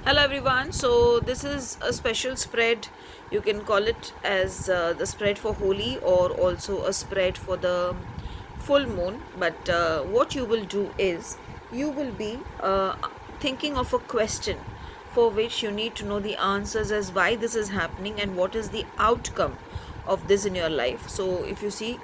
Hello everyone. So this is a special spread. You can call it as the spread for Holi or also a spread for the full moon. But what you will do is you will be thinking of a question for which you need to know the answers as why this is happening and what is the outcome of this in your life. So if you see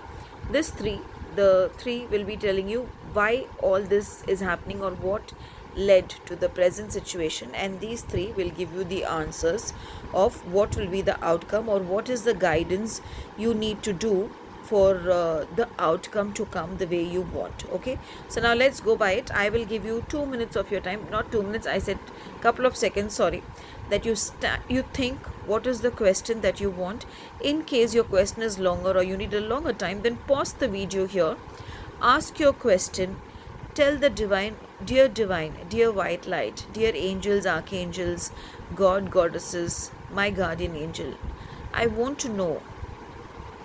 this three, the three will be telling you why all this is happening or what led to the present situation, and these three will give you the answers of what will be the outcome or what is the guidance you need to do for the outcome to come the way you want. Okay, so now let's go by it. I will give you 2 minutes of your time, not 2 minutes, I said couple of seconds, sorry, that you think what is the question that you want. In case your question is longer or you need a longer time, then pause the video here, ask your question, tell the divine, dear white light, dear angels, archangels, god, goddesses, my guardian angel, I want to know,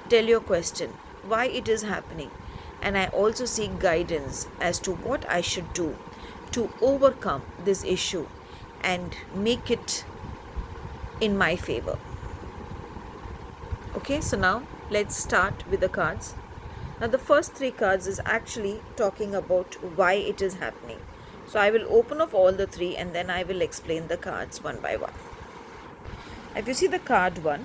tell your question, why it is happening, and I also seek guidance as to what I should do to overcome this issue and make it in my favor. Okay, so now let's start with the cards. Now the first three cards is actually talking about why it is happening. So I will open up all the three and then I will explain the cards one by one. If you see the card 1,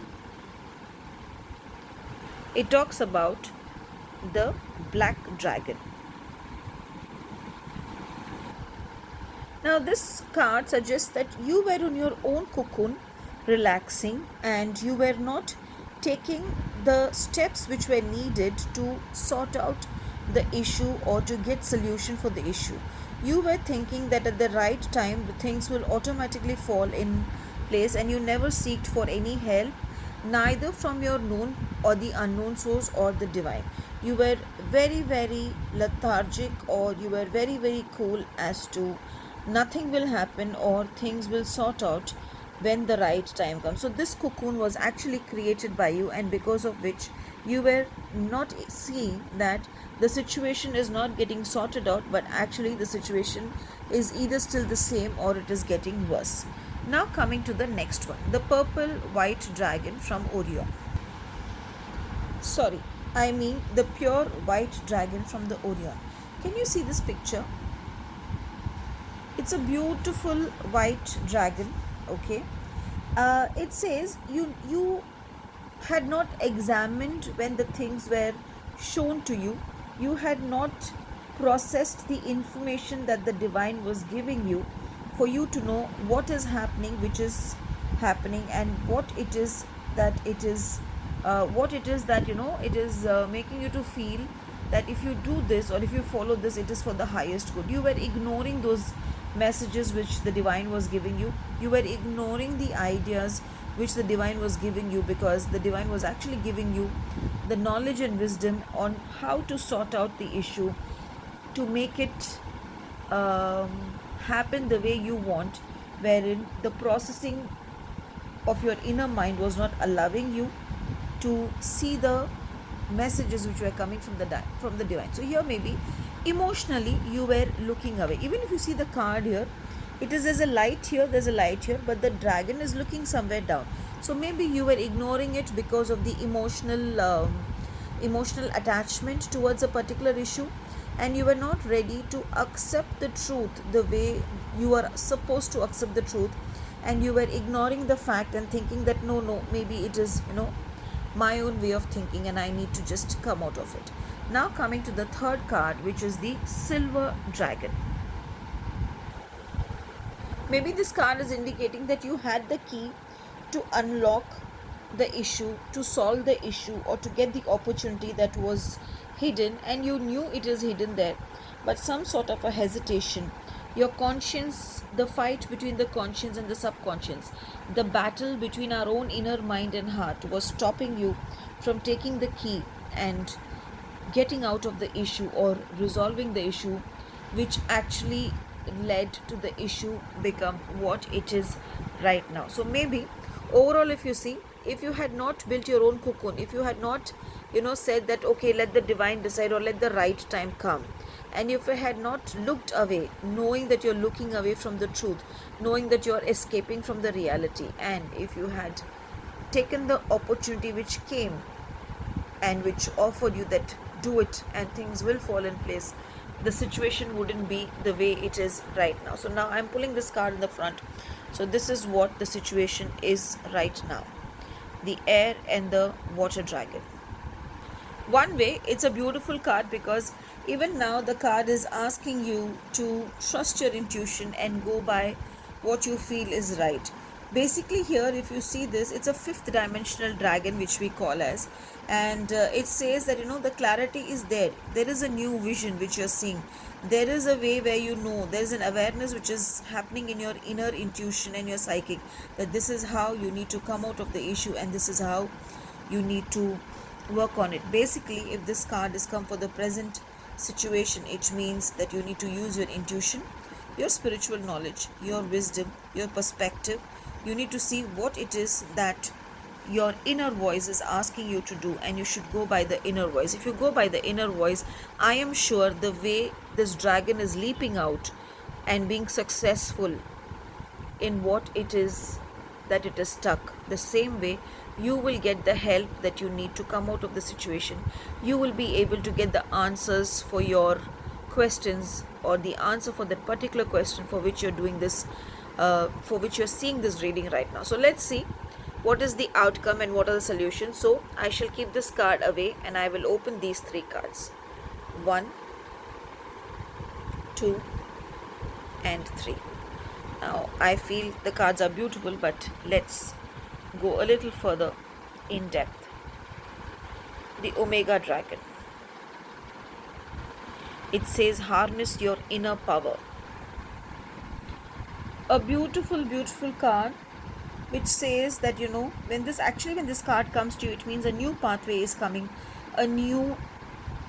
it talks about the black dragon. Now this card suggests that you were in your own cocoon, relaxing, and you were not taking the steps which were needed to sort out the issue or to get solution for the issue. You were thinking that at the right time the things will automatically fall in place, and you never seeked for any help, neither from your known or the unknown source or the divine. You were very lethargic, or you were very cool as to nothing will happen or things will sort out when the right time comes. So this cocoon was actually created by you, and because of which you were not seeing that the situation is not getting sorted out, but actually the situation is either still the same or it is getting worse. Now coming to the next one, the purple white dragon from Orion. Sorry, I mean the pure white dragon from the Orion. Can you see this picture? It's a beautiful white dragon. Okay, it says you had not examined when the things were shown to you. You had not processed the information that the divine was giving you for you to know what is happening, which is happening, and what it is that it is it is making you to feel that if you do this or if you follow this, it is for the highest good. You were ignoring those messages which the divine was giving you. You were ignoring the ideas which the divine was giving you, because the divine was actually giving you the knowledge and wisdom on how to sort out the issue, to make it happen the way you want, wherein the processing of your inner mind was not allowing you to see the messages which were coming from the divine. So here maybe emotionally you were looking away. Even if you see the card here, it is there's a light here, there's a light here, but the dragon is looking somewhere down. So maybe you were ignoring it because of the emotional attachment towards a particular issue, and you were not ready to accept the truth the way you are supposed to accept the truth, and you were ignoring the fact and thinking that no, maybe it is my own way of thinking and I need to just come out of it. Now coming to the third card, which is the silver dragon. Maybe this card is indicating that you had the key to unlock the issue, to solve the issue, or to get the opportunity that was hidden, and you knew it is hidden there, but some sort of a hesitation. Your conscience, the fight between the conscience and the subconscious, the battle between our own inner mind and heart was stopping you from taking the key and getting out of the issue or resolving the issue, which actually led to the issue become what it is right now. So maybe overall, if you see, if you had not built your own cocoon, if you had not said that okay, let the divine decide or let the right time come, And if you had not looked away, knowing that you're looking away from the truth, knowing that you're escaping from the reality, and if you had taken the opportunity which came and which offered you that do it and things will fall in place, the situation wouldn't be the way it is right now. So now I'm pulling this card in the front. So this is what the situation is right now: the air and the water dragon. One way, it's a beautiful card because even now the card is asking you to trust your intuition and go by what you feel is right. Basically, here, if you see this, it's a fifth dimensional dragon, which we call as, and it says that the clarity is there. There is a new vision which you're seeing. There is a way where there is an awareness which is happening in your inner intuition and your psychic, that this is how you need to come out of the issue and this is how you need to work on it. Basically, if this card is come for the present situation, it means that you need to use your intuition, your spiritual knowledge, your wisdom, your perspective. You need to see what it is that your inner voice is asking you to do, and you should go by the inner voice. If you go by the inner voice, I am sure the way this dragon is leaping out and being successful in what it is that it is stuck, the same way you will get the help that you need to come out of the situation. You will be able to get the answers for your questions, or the answer for that particular question for which you're doing this, for which you're seeing this reading right now. So let's see what is the outcome and what are the solutions. So I shall keep this card away and I will open these three cards: 1, 2 and 3. Now I feel the cards are beautiful, but let's go a little further in depth. The Omega Dragon. It says harness your inner power. A beautiful, beautiful card which says that when this card comes to you, it means a new pathway is coming, a new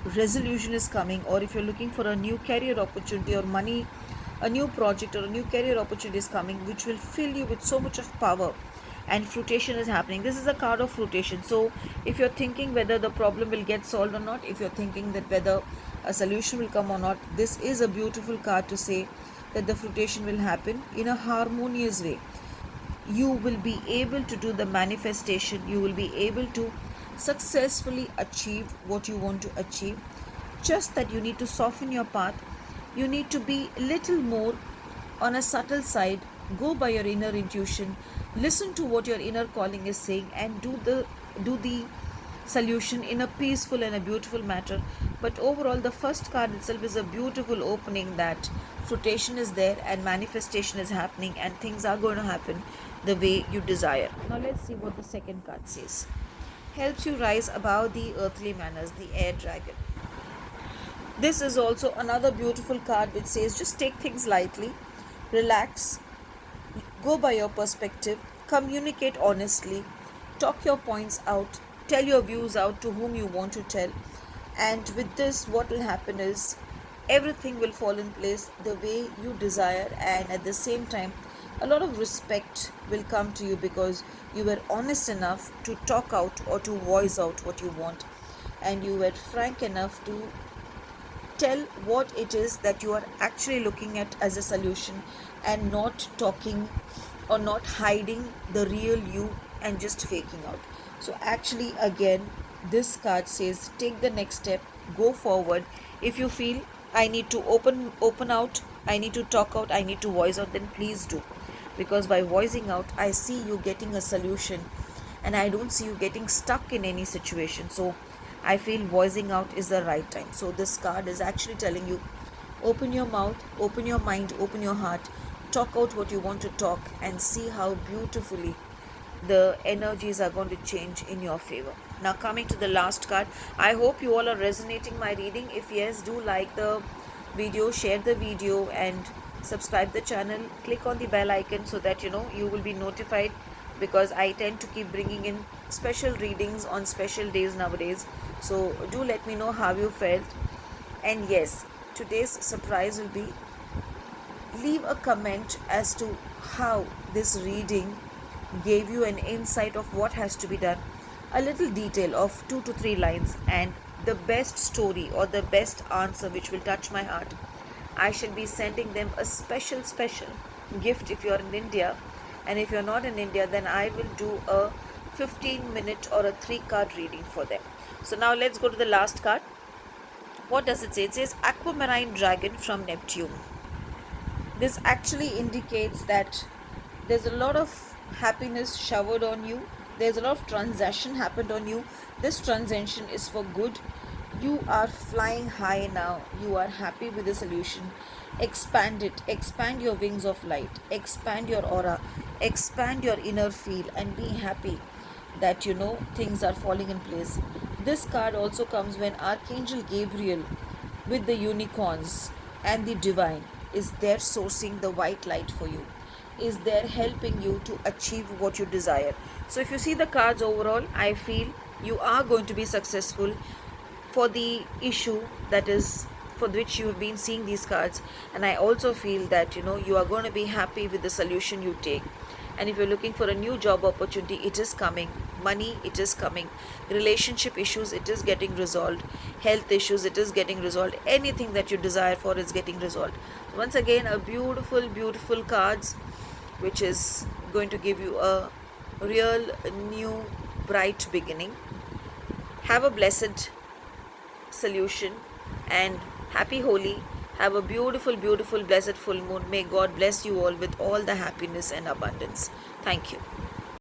resolution is coming, or if you're looking for a new career opportunity or money, a new project or a new career opportunity is coming, which will fill you with so much of power, and fruition is happening. This is a card of fruition. So if you're thinking whether the problem will get solved or not, if you're thinking that whether a solution will come or not, this is a beautiful card to say that the fruition will happen in a harmonious way. You will be able to do the manifestation. You will be able to successfully achieve what you want to achieve. Just that you need to soften your path. You need to be a little more on a subtle side. Go by your inner intuition. Listen to what your inner calling is saying and do the solution in a peaceful and a beautiful matter. But overall, the first card itself is a beautiful opening that fruition is there and manifestation is happening and things are going to happen the way you desire. Now let's see what the second card says. Helps you rise above the earthly manners, the air dragon. This is also another beautiful card which says just take things lightly, relax, go by your perspective, communicate honestly, talk your points out, tell your views out to whom you want to tell. And with this, what will happen is everything will fall in place the way you desire, and at the same time, a lot of respect will come to you because you were honest enough to talk out or to voice out what you want, and you were frank enough to tell what it is that you are actually looking at as a solution, and not talking or not hiding the real you and just faking out. So actually, again, this card says take the next step, go forward. If you feel I need to open out, I need to talk out, I need to voice out, then please do, because by voicing out I see you getting a solution and I don't see you getting stuck in any situation. So I feel voicing out is the right time. So this card is actually telling you open your mouth, open your mind, open your heart, talk out what you want to talk, and see how beautifully the energies are going to change in your favor. Now coming to the last card, I hope you all are resonating my reading. If yes, do like the video, share the video and subscribe the channel. Click on the bell icon so that you will be notified, because I tend to keep bringing in special readings on special days nowadays. So do let me know how you felt. And yes, today's surprise will be, leave a comment as to how this reading gave you an insight of what has to be done, a little detail of 2 to 3 lines, and the best story or the best answer which will touch my heart, I shall be sending them a special gift if you're in India. And if you're not in India, then I will do a 15-minute or a 3-card reading for them. So now let's go to the last card. What does it say? It says Aquamarine Dragon from Neptune. This actually indicates that there's a lot of happiness showered on you. There's a lot of transaction happened on you. This transaction is for good. You are flying high now. You are happy with the solution. Expand it. Expand your wings of light. Expand your aura. Expand your inner field and be happy that things are falling in place. This card also comes when Archangel Gabriel with the unicorns and the divine is there sourcing the white light for you, is there helping you to achieve what you desire. So if you see the cards overall, I feel you are going to be successful for the issue that is for which you have been seeing these cards. And I also feel that you are going to be happy with the solution you take. And if you're looking for a new job opportunity, it is coming. Money, it is coming. Relationship issues, it is getting resolved. Health issues, it is getting resolved. Anything that you desire for is getting resolved. Once again, a beautiful cards which is going to give you a real new bright beginning. Have a blessed solution and happy Holi. Have a beautiful blessed full moon. May God bless you all with all the happiness and abundance. Thank you.